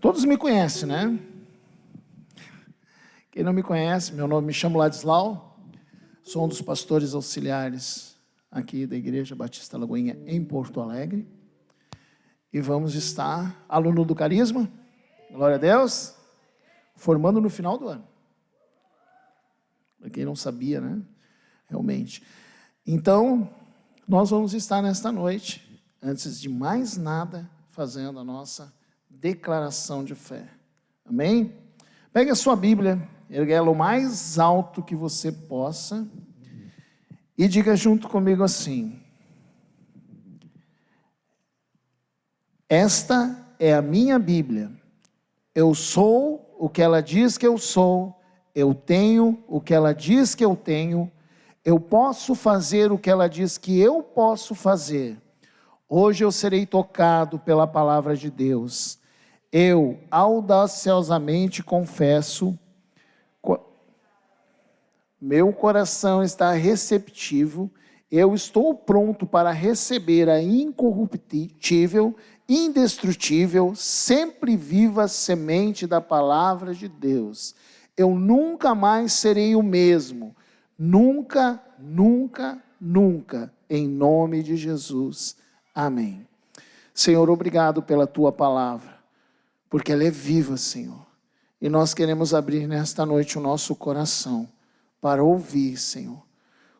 Todos me conhecem, né? Quem não me conhece, me chamo Ladislau, sou um dos pastores auxiliares aqui da Igreja Batista Lagoinha em Porto Alegre. E vamos estar, aluno do Carisma, glória a Deus, formando no final do ano. Para quem não sabia, né? Realmente. Então, nós vamos estar nesta noite, antes de mais nada, fazendo a nossa declaração de fé. Amém? Pegue a sua Bíblia, ergue ela o mais alto que você possa e diga junto comigo assim: esta é a minha Bíblia. Eu sou o que ela diz que eu sou. Eu tenho o que ela diz que eu tenho. Eu posso fazer o que ela diz que eu posso fazer. Hoje eu serei tocado pela palavra de Deus. Eu audaciosamente confesso, meu coração está receptivo, eu estou pronto para receber a incorruptível, indestrutível, sempre viva semente da palavra de Deus. Eu nunca mais serei o mesmo, nunca, nunca, nunca, em nome de Jesus. Amém. Senhor, obrigado pela tua palavra, porque ela é viva, Senhor. E nós queremos abrir nesta noite o nosso coração para ouvir, Senhor.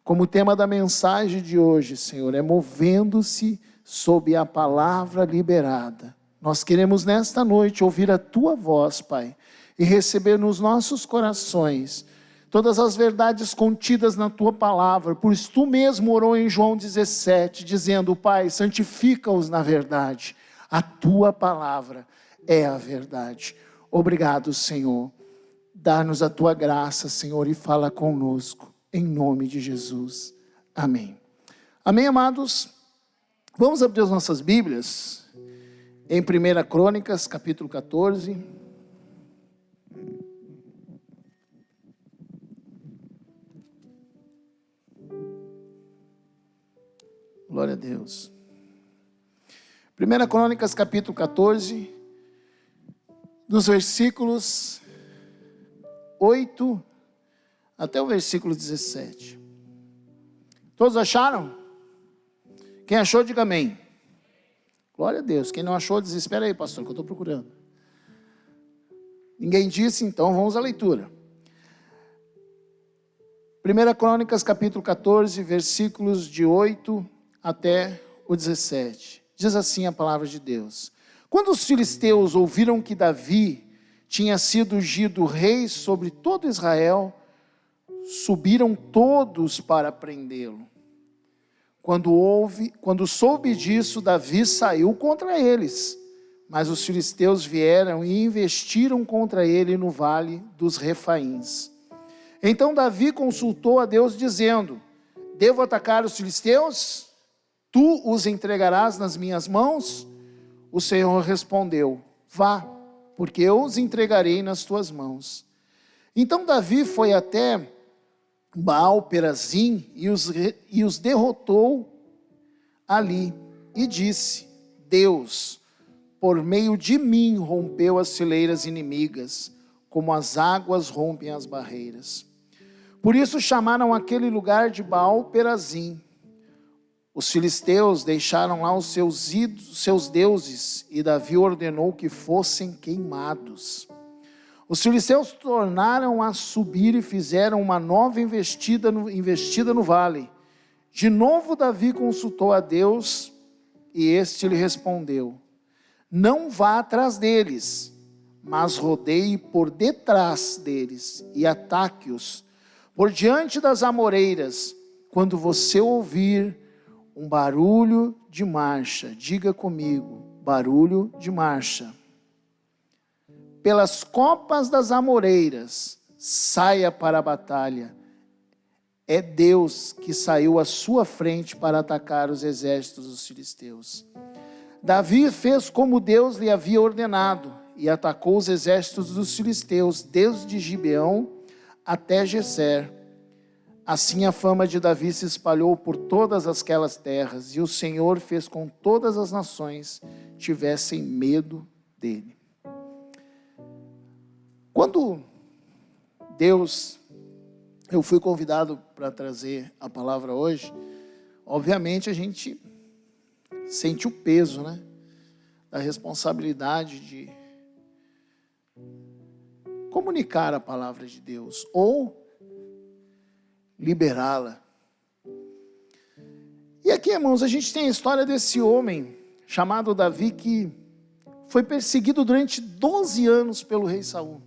Como o tema da mensagem de hoje, Senhor, é movendo-se sob a palavra liberada. Nós queremos nesta noite ouvir a tua voz, Pai, e receber nos nossos corações todas as verdades contidas na tua palavra. Por isso tu mesmo orou em João 17, dizendo: Pai, santifica-os na verdade. A tua palavra é a verdade. Obrigado, Senhor. Dá-nos a tua graça, Senhor, e fala conosco, em nome de Jesus. Amém. Amém, amados? Vamos abrir as nossas Bíblias em 1 Crônicas, capítulo 14. Glória a Deus. 1 Crônicas, capítulo 14, dos versículos 8 até o versículo 17. Todos acharam? Quem achou, diga amém. Glória a Deus. Quem não achou, desespera aí, pastor, que eu estou procurando. Ninguém disse, então vamos à leitura. 1 Crônicas, capítulo 14, versículos de 8 até o 17. Diz assim a palavra de Deus: Quando os filisteus ouviram que Davi tinha sido ungido rei sobre todo Israel, subiram todos para prendê-lo. Quando soube disso, Davi saiu contra eles, mas os filisteus vieram e investiram contra ele no vale dos Refaíns. Então Davi consultou a Deus, dizendo: devo atacar os filisteus? Tu os entregarás nas minhas mãos? O Senhor respondeu: vá, porque eu os entregarei nas tuas mãos. Então Davi foi até Baal-Perazim e os derrotou ali, e disse: Deus, por meio de mim, rompeu as fileiras inimigas, como as águas rompem as barreiras. Por isso chamaram aquele lugar de Baal-Perazim. Os filisteus deixaram lá os seus deuses, e Davi ordenou que fossem queimados. Os filisteus tornaram a subir e fizeram uma nova investida no vale. De novo Davi consultou a Deus, e este lhe respondeu: não vá atrás deles, mas rodeie por detrás deles, e ataque-os por diante das amoreiras. Quando você ouvir um barulho de marcha, diga comigo: barulho de marcha. Pelas copas das amoreiras, saia para a batalha. É Deus que saiu à sua frente para atacar os exércitos dos filisteus. Davi fez como Deus lhe havia ordenado, e atacou os exércitos dos filisteus, desde Gibeão até Geser. Assim a fama de Davi se espalhou por todas aquelas terras, e o Senhor fez com todas as nações tivessem medo dele. Quando eu fui convidado para trazer a palavra hoje, obviamente a gente sente o peso, né, da responsabilidade de comunicar a palavra de Deus ou liberá-la. E aqui, irmãos, a gente tem a história desse homem chamado Davi que foi perseguido durante 12 anos pelo rei Saul.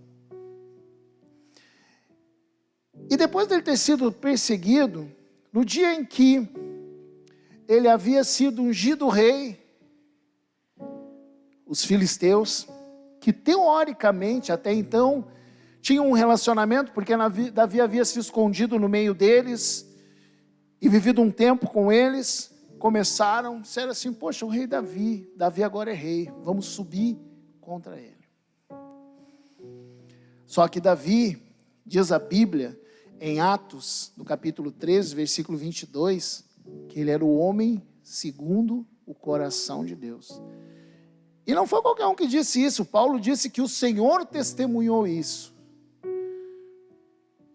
E depois dele ter sido perseguido, no dia em que ele havia sido ungido rei, os filisteus, que teoricamente até então tinham um relacionamento, porque Davi havia se escondido no meio deles e vivido um tempo com eles, começaram a dizer assim: poxa, o rei Davi agora é rei, vamos subir contra ele. Só que Davi, diz a Bíblia, em Atos, no capítulo 13, versículo 22, que ele era o homem segundo o coração de Deus. E não foi qualquer um que disse isso. Paulo disse que o Senhor testemunhou isso.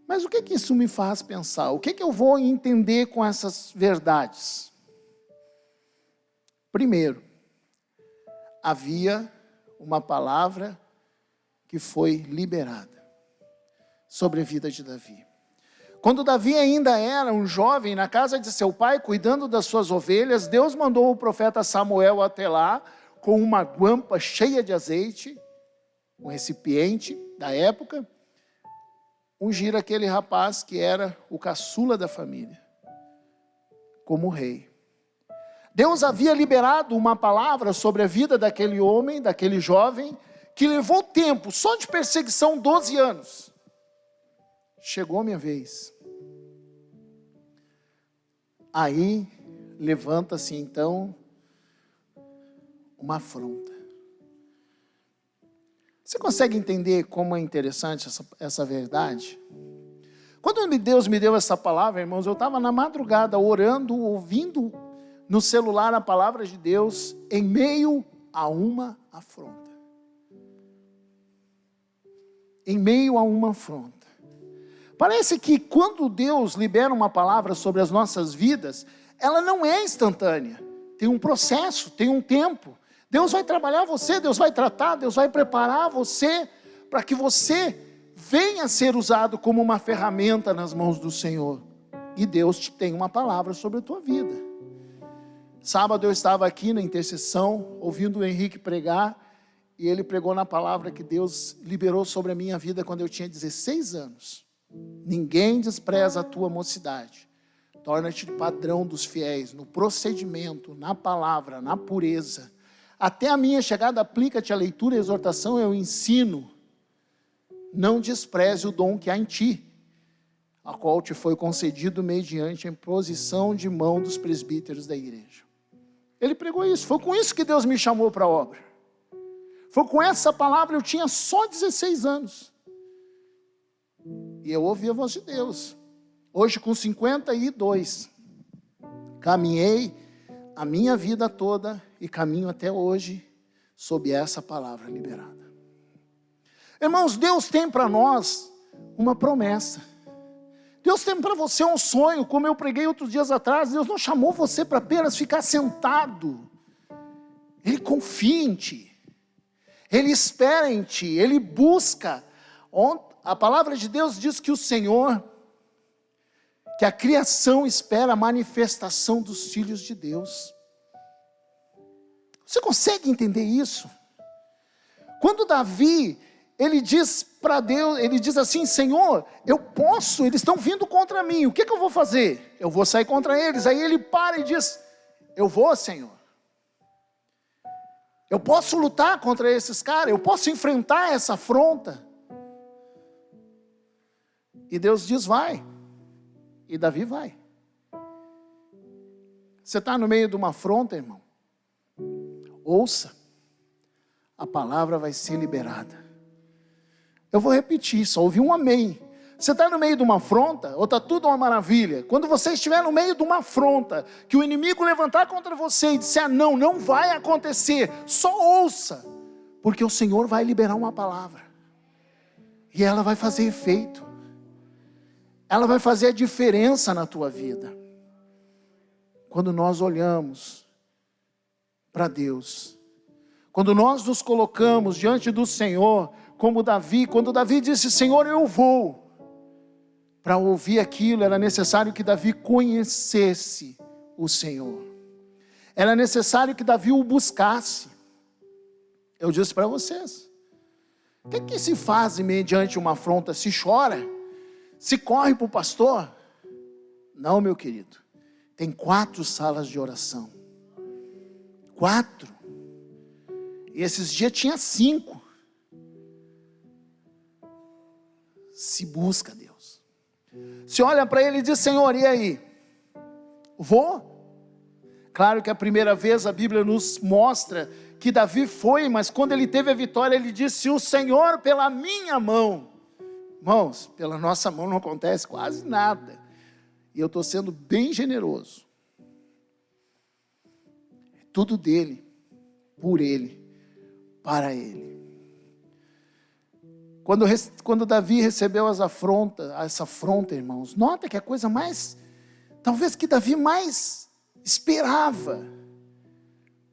Mas o que isso me faz pensar? O que eu vou entender com essas verdades? Primeiro, havia uma palavra que foi liberada sobre a vida de Davi. Quando Davi ainda era um jovem na casa de seu pai, cuidando das suas ovelhas, Deus mandou o profeta Samuel até lá, com uma guampa cheia de azeite, um recipiente da época, ungir aquele rapaz que era o caçula da família, como rei. Deus havia liberado uma palavra sobre a vida daquele homem, daquele jovem, que levou tempo, só de perseguição, 12 anos. Chegou a minha vez. Aí, levanta-se então uma afronta. Você consegue entender como é interessante essa verdade? Quando Deus me deu essa palavra, irmãos, eu estava na madrugada orando, ouvindo no celular a palavra de Deus, em meio a uma afronta. Em meio a uma afronta. Parece que quando Deus libera uma palavra sobre as nossas vidas, ela não é instantânea. Tem um processo, tem um tempo. Deus vai trabalhar você, Deus vai tratar, Deus vai preparar você para que você venha a ser usado como uma ferramenta nas mãos do Senhor. E Deus te tem uma palavra sobre a tua vida. Sábado eu estava aqui na intercessão, ouvindo o Henrique pregar, e ele pregou na palavra que Deus liberou sobre a minha vida quando eu tinha 16 anos. Ninguém despreza a tua mocidade. Torna-te padrão dos fiéis, no procedimento, na palavra, na pureza. Até a minha chegada, aplica-te a leitura e a exortação, eu ensino. Não despreze o dom que há em ti, a qual te foi concedido mediante a imposição de mão dos presbíteros da igreja. Ele pregou isso, foi com isso que Deus me chamou para a obra. Foi com essa palavra, eu tinha só 16 anos. E eu ouvi a voz de Deus. Hoje com 52, caminhei a minha vida toda e caminho até hoje sob essa palavra liberada. Irmãos, Deus tem para nós uma promessa. Deus tem para você um sonho, como eu preguei outros dias atrás. Deus não chamou você para apenas ficar sentado. Ele confia em ti. Ele espera em ti. Ele busca. A palavra de Deus diz que o Senhor, que a criação espera a manifestação dos filhos de Deus. Você consegue entender isso? Quando Davi, ele diz para Deus, ele diz assim: Senhor, eu posso, eles estão vindo contra mim, o que eu vou fazer? Eu vou sair contra eles. Aí ele para e diz: eu vou, Senhor. Eu posso lutar contra esses caras, eu posso enfrentar essa afronta. E Deus diz: vai. E Davi vai. Você está no meio de uma afronta, irmão? Ouça, a palavra vai ser liberada. Eu vou repetir, só ouvi um amém. Você está no meio de uma afronta, ou está tudo uma maravilha? Quando você estiver no meio de uma afronta, que o inimigo levantar contra você e disser: não, não vai acontecer, só ouça, porque o Senhor vai liberar uma palavra. E ela vai fazer efeito. Ela vai fazer a diferença na tua vida. Quando nós olhamos para Deus. Quando nós nos colocamos diante do Senhor, como Davi, quando Davi disse, Senhor, eu vou. Para ouvir aquilo, era necessário que Davi conhecesse o Senhor. Era necessário que Davi o buscasse. Eu disse para vocês. O que se faz mediante uma afronta? Se chora? Se corre para o pastor? Não, meu querido. Tem 4 salas de oração. 4. E esses dias tinha 5. Se busca Deus. Se olha para ele e diz, Senhor, e aí? Vou? Claro que a primeira vez a Bíblia nos mostra que Davi foi, mas quando ele teve a vitória, ele disse, o Senhor pela minha mão. Irmãos, pela nossa mão não acontece quase nada. E eu estou sendo bem generoso. É tudo dele, por ele, para ele. Quando Davi recebeu essa afronta, irmãos, nota que a coisa mais, talvez que Davi mais esperava.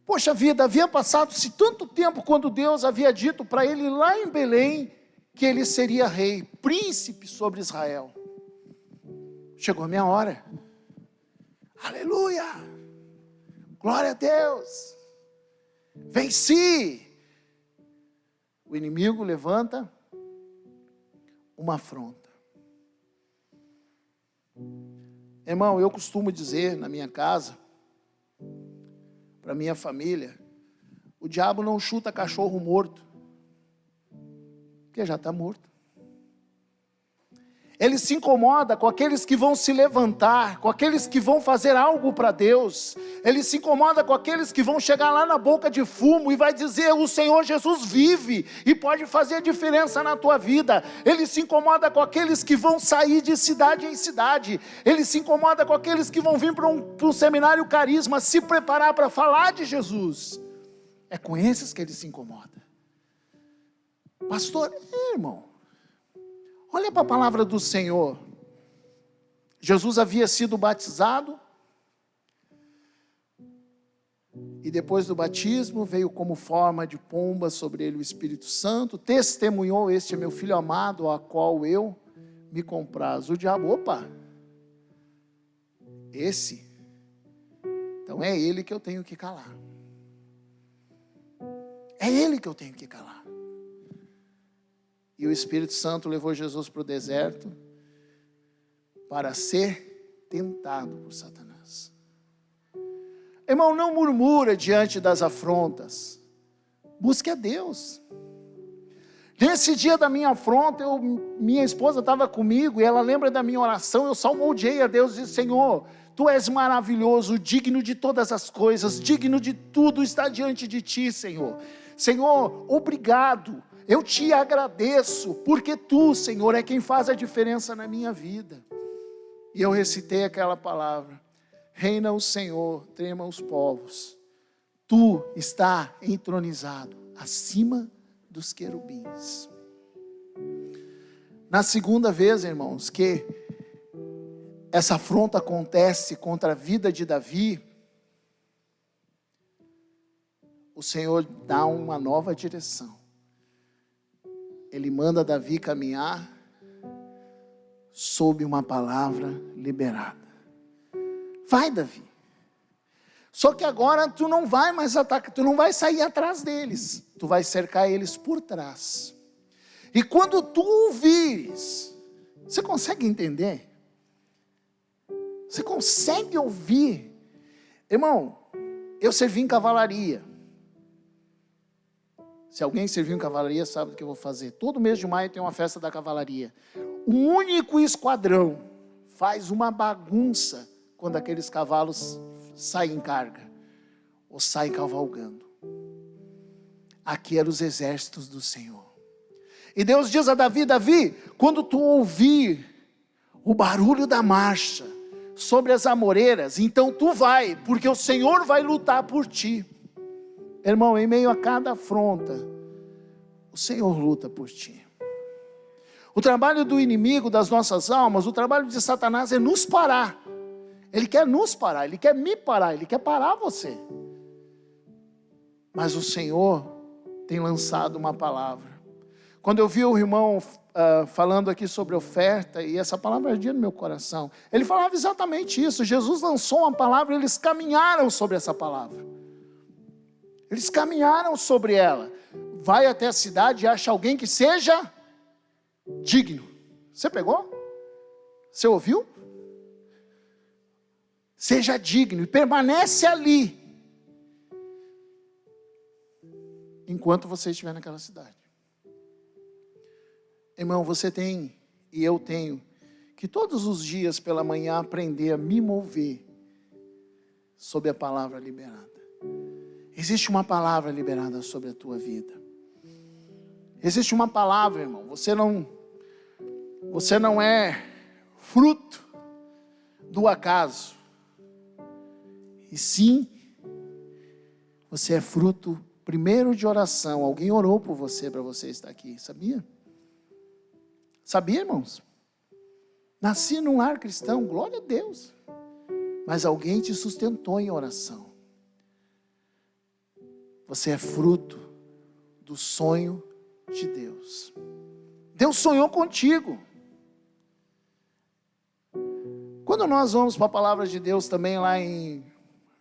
Poxa vida, havia passado-se tanto tempo quando Deus havia dito para ele lá em Belém, que ele seria rei, príncipe sobre Israel. Chegou a minha hora. Aleluia! Glória a Deus! Venci! O inimigo levanta uma afronta. Irmão, eu costumo dizer na minha casa, para minha família, o diabo não chuta cachorro morto, porque já está morto. Ele se incomoda com aqueles que vão se levantar, com aqueles que vão fazer algo para Deus. Ele se incomoda com aqueles que vão chegar lá na boca de fumo e vai dizer, o Senhor Jesus vive e pode fazer diferença na tua vida. Ele se incomoda com aqueles que vão sair de cidade em cidade. Ele se incomoda com aqueles que vão vir para um seminário carisma, se preparar para falar de Jesus. É com esses que ele se incomoda. Pastor, irmão, olha para a palavra do Senhor. Jesus havia sido batizado. E depois do batismo veio como forma de pomba sobre ele o Espírito Santo. Testemunhou, este é meu filho amado, a qual eu me comprazo. O diabo, opa. Esse. Então é ele que eu tenho que calar. É ele que eu tenho que calar. E o Espírito Santo levou Jesus para o deserto para ser tentado por Satanás. Irmão, não murmura diante das afrontas. Busque a Deus. Nesse dia da minha afronta, minha esposa estava comigo e ela lembra da minha oração. Eu salmodiei a Deus e disse, Senhor, Tu és maravilhoso, digno de todas as coisas, digno de tudo está diante de Ti, Senhor. Senhor, obrigado. Eu te agradeço, porque Tu, Senhor, é quem faz a diferença na minha vida. E eu recitei aquela palavra, reina o Senhor, trema os povos. Tu está entronizado acima dos querubins. Na segunda vez, irmãos, que essa afronta acontece contra a vida de Davi, o Senhor dá uma nova direção. Ele manda Davi caminhar sob uma palavra liberada. Vai, Davi. Só que agora tu não vai mais atacar, tu não vai sair atrás deles. Tu vai cercar eles por trás. E quando tu ouvires, você consegue entender? Você consegue ouvir? Irmão, eu servi em cavalaria. Se alguém serviu em cavalaria, sabe o que eu vou fazer. Todo mês de maio tem uma festa da cavalaria. Um único esquadrão faz uma bagunça quando aqueles cavalos saem em carga ou saem cavalgando. Aqui eram os exércitos do Senhor. E Deus diz a Davi, Davi, quando tu ouvir o barulho da marcha sobre as amoreiras, então tu vai, porque o Senhor vai lutar por ti. Irmão, em meio a cada afronta, o Senhor luta por ti. O trabalho do inimigo das nossas almas, o trabalho de Satanás é nos parar. Ele quer nos parar, ele quer me parar, ele quer parar você. Mas o Senhor tem lançado uma palavra. Quando eu vi o irmão falando aqui sobre oferta, e essa palavra ardia no meu coração, ele falava exatamente isso. Jesus lançou uma palavra, eles caminharam sobre essa palavra. Eles caminharam sobre ela. Vai até a cidade e acha alguém que seja digno. Você pegou? Você ouviu? Seja digno e permanece ali enquanto você estiver naquela cidade. Irmão, você tem e eu tenho que todos os dias pela manhã aprender a me mover sob a palavra liberada. Existe uma palavra liberada sobre a tua vida. Existe uma palavra, irmão. Você não é fruto do acaso. E sim, você é fruto primeiro de oração. Alguém orou por você para você estar aqui, sabia? Sabia, irmãos? Nasci num lar cristão, glória a Deus. Mas alguém te sustentou em oração. Você é fruto do sonho de Deus. Deus sonhou contigo. Quando nós vamos para a palavra de Deus também lá em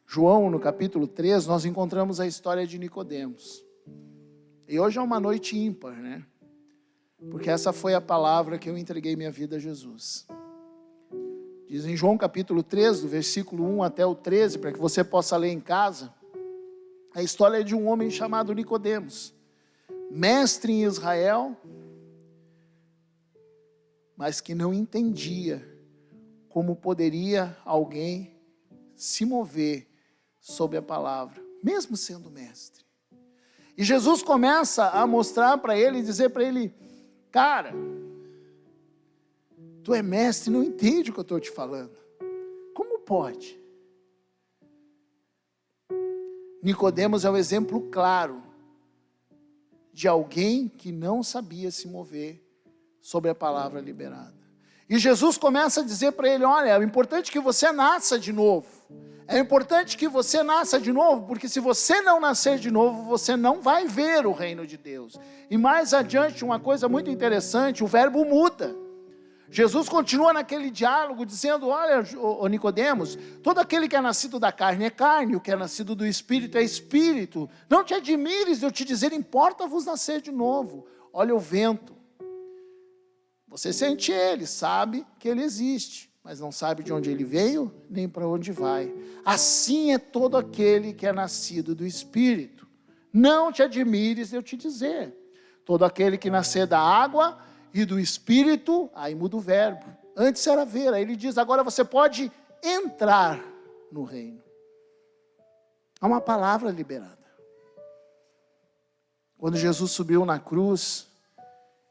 João, no capítulo 3, nós encontramos a história de Nicodemos. E hoje é uma noite ímpar, né? Porque essa foi a palavra que eu entreguei minha vida a Jesus. Diz em João capítulo 3, do versículo 1 até o 13, para que você possa ler em casa, a história de um homem chamado Nicodemos, mestre em Israel, mas que não entendia como poderia alguém se mover sob a palavra, mesmo sendo mestre. E Jesus começa a mostrar para ele, dizer para ele: cara, tu é mestre, não entende o que eu estou te falando. Como pode? Nicodemos é um exemplo claro de alguém que não sabia se mover sobre a palavra liberada. E Jesus começa a dizer para ele: olha, é importante que você nasça de novo. É importante que você nasça de novo, porque se você não nascer de novo, você não vai ver o reino de Deus. E mais adiante, uma coisa muito interessante, o verbo muda. Jesus continua naquele diálogo dizendo: olha, ô Nicodemos, todo aquele que é nascido da carne é carne, o que é nascido do Espírito é Espírito. Não te admires de eu te dizer: importa-vos nascer de novo. Olha o vento. Você sente ele, sabe que ele existe, mas não sabe de onde ele veio, nem para onde vai. Assim é todo aquele que é nascido do Espírito. Não te admires de eu te dizer. Todo aquele que nascer da água e do Espírito, aí muda o verbo. Antes era ver, aí ele diz: agora você pode entrar no reino. Há uma palavra liberada. Quando Jesus subiu na cruz,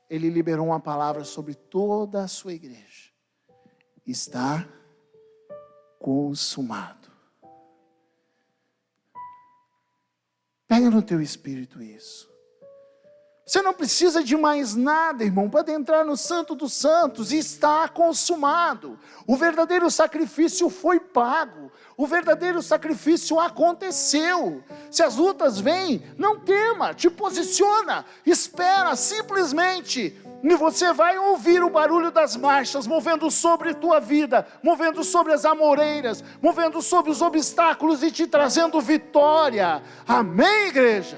ele liberou uma palavra sobre toda a sua igreja. Está consumado. Pega no teu espírito isso. Você não precisa de mais nada, irmão, para entrar no Santo dos Santos. Está consumado. O verdadeiro sacrifício foi pago. O verdadeiro sacrifício aconteceu. Se as lutas vêm, não tema, te posiciona, espera simplesmente. E você vai ouvir o barulho das marchas, movendo sobre tua vida, movendo sobre as amoreiras, movendo sobre os obstáculos e te trazendo vitória. Amém, igreja?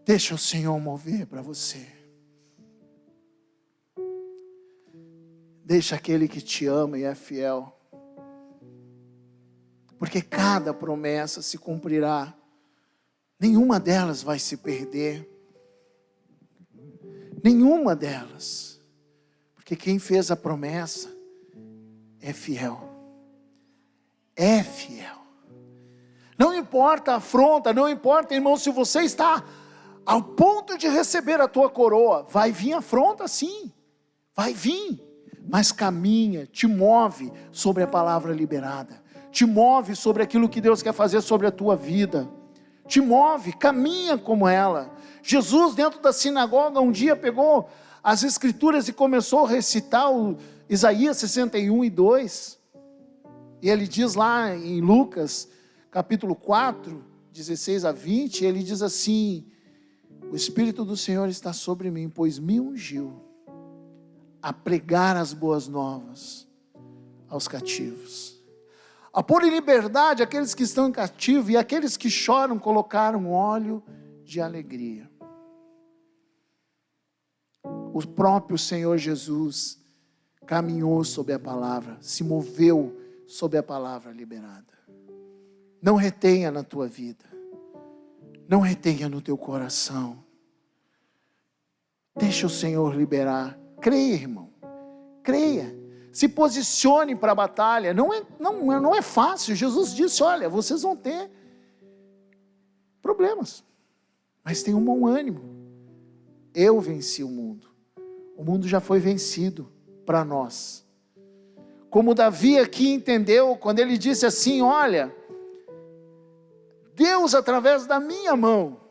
Deixa o Senhor mover para você. Deixa aquele que te ama e é fiel. Porque cada promessa se cumprirá. Nenhuma delas vai se perder. Nenhuma delas. Porque quem fez a promessa é fiel. É fiel. Não importa a afronta, não importa, irmão, se você está ao ponto de receber a tua coroa, vai vir afronta sim, vai vir, mas caminha, te move sobre a palavra liberada, te move sobre aquilo que Deus quer fazer sobre a tua vida, te move, caminha como ela. Jesus, dentro da sinagoga, um dia pegou as escrituras e começou a recitar o Isaías 61:2. E ele diz lá em Lucas, capítulo 4, 16-20, ele diz assim: o Espírito do Senhor está sobre mim, pois me ungiu a pregar as boas novas aos cativos, a pôr em liberdade aqueles que estão em cativo, e aqueles que choram colocaram óleo de alegria. O próprio Senhor Jesus caminhou sob a palavra, se moveu sob a palavra liberada. Não retenha na tua vida, não retenha no teu coração, deixa o Senhor liberar. Creia, irmão, creia, se posicione para a batalha. Não é fácil. Jesus disse: olha, vocês vão ter problemas, mas tenham um bom ânimo, eu venci o mundo já foi vencido para nós. Como Davi aqui entendeu, quando ele disse assim: olha, Deus através da minha mão,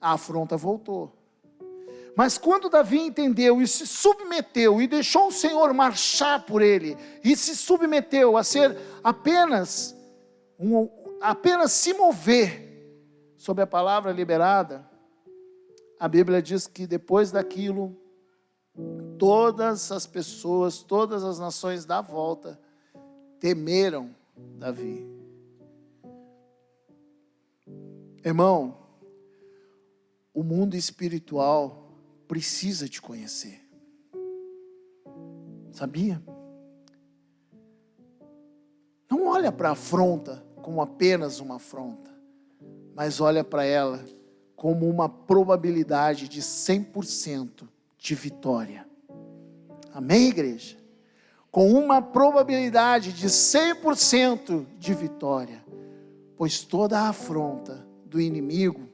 a afronta voltou. Mas quando Davi entendeu e se submeteu, e deixou o Senhor marchar por ele, e se submeteu a ser apenas se mover sobre a palavra liberada, a Bíblia diz que depois daquilo, todas as pessoas, todas as nações da volta, temeram Davi. Irmão, o mundo espiritual precisa te conhecer. Sabia? Não olha para a afronta como apenas uma afronta, mas olha para ela como uma probabilidade de 100% de vitória. Amém, igreja? Com uma probabilidade de 100% de vitória, pois toda a afronta do inimigo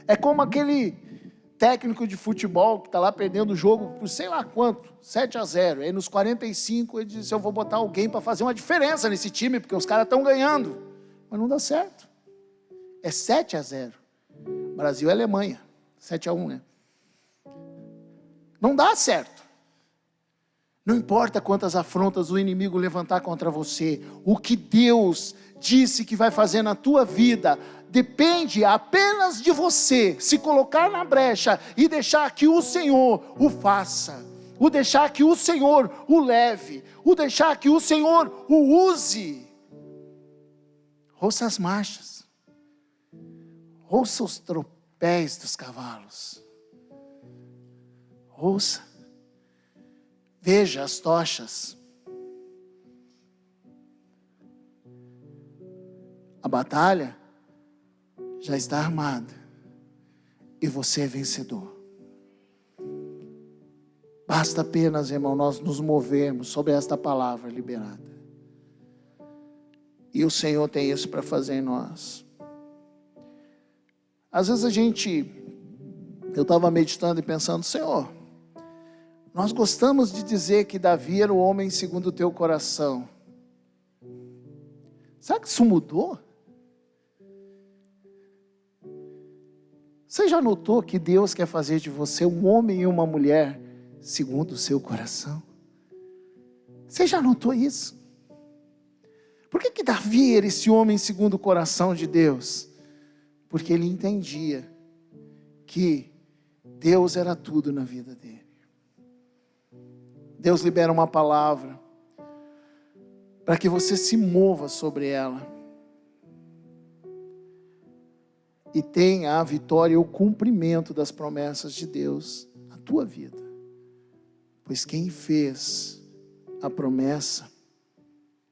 é como aquele técnico de futebol que está lá perdendo o jogo por sei lá quanto, 7-0, aí nos 45 ele diz: eu vou botar alguém para fazer uma diferença nesse time, porque os caras estão ganhando, mas não dá certo, é 7-0, Brasil e Alemanha, 7-1, né? Não dá certo. Não importa quantas afrontas o inimigo levantar contra você, o que Deus disse que vai fazer na tua vida, depende apenas de você se colocar na brecha e deixar que o Senhor o faça, o deixar que o Senhor o leve, o deixar que o Senhor o use. Ouça as marchas, ouça os tropéis dos cavalos, ouça, veja as tochas. A batalha já está armada e você é vencedor. Basta apenas, irmão, nós nos movermos sobre esta palavra liberada. E o Senhor tem isso para fazer em nós. Às vezes eu estava meditando e pensando: Senhor, nós gostamos de dizer que Davi era o homem segundo o teu coração. Será que isso mudou? Você já notou que Deus quer fazer de você um homem e uma mulher segundo o seu coração? Você já notou isso? Por que Davi era esse homem segundo o coração de Deus? Porque ele entendia que Deus era tudo na vida dele. Deus libera uma palavra para que você se mova sobre ela e tenha a vitória e o cumprimento das promessas de Deus na tua vida. Pois quem fez a promessa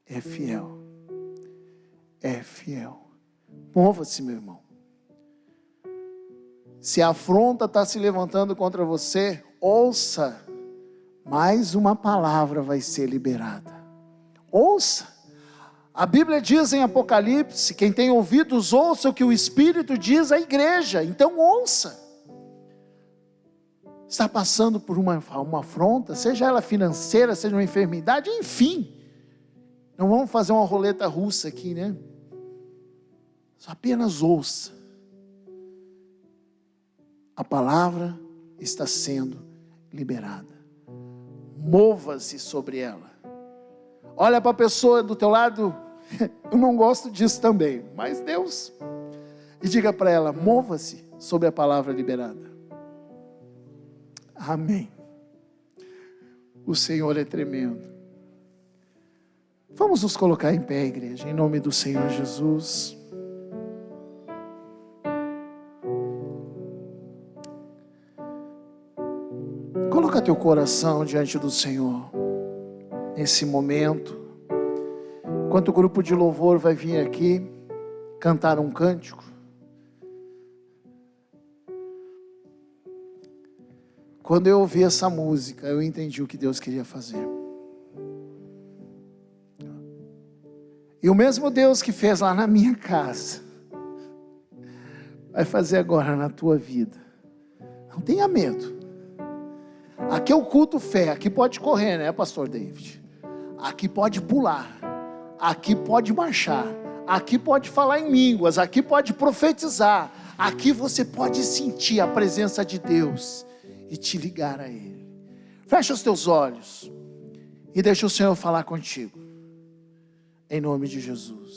é fiel. É fiel. Mova-se, meu irmão. Se a afronta está se levantando contra você, ouça. Mais uma palavra vai ser liberada. Ouça. A Bíblia diz em Apocalipse: quem tem ouvidos, ouça o que o Espírito diz à igreja. Então ouça. Está passando por uma afronta, seja ela financeira, seja uma enfermidade, enfim. Não vamos fazer uma roleta russa aqui, né? Só apenas ouça. A palavra está sendo liberada. Mova-se sobre ela. Olha para a pessoa do teu lado. Eu não gosto disso também, mas Deus. E diga para ela: mova-se sobre a palavra liberada. Amém. O Senhor é tremendo. Vamos nos colocar em pé, igreja, em nome do Senhor Jesus. Coloca teu coração diante do Senhor, nesse momento. Enquanto o grupo de louvor vai vir aqui, cantar um cântico. Quando eu ouvi essa música, eu entendi o que Deus queria fazer. E o mesmo Deus que fez lá na minha casa, vai fazer agora na tua vida. Não tenha medo. Aqui é o culto fé, aqui pode correr, né, pastor David? Aqui pode pular, aqui pode marchar, aqui pode falar em línguas, aqui pode profetizar, aqui você pode sentir a presença de Deus e te ligar a Ele. Fecha os teus olhos e deixa o Senhor falar contigo, em nome de Jesus.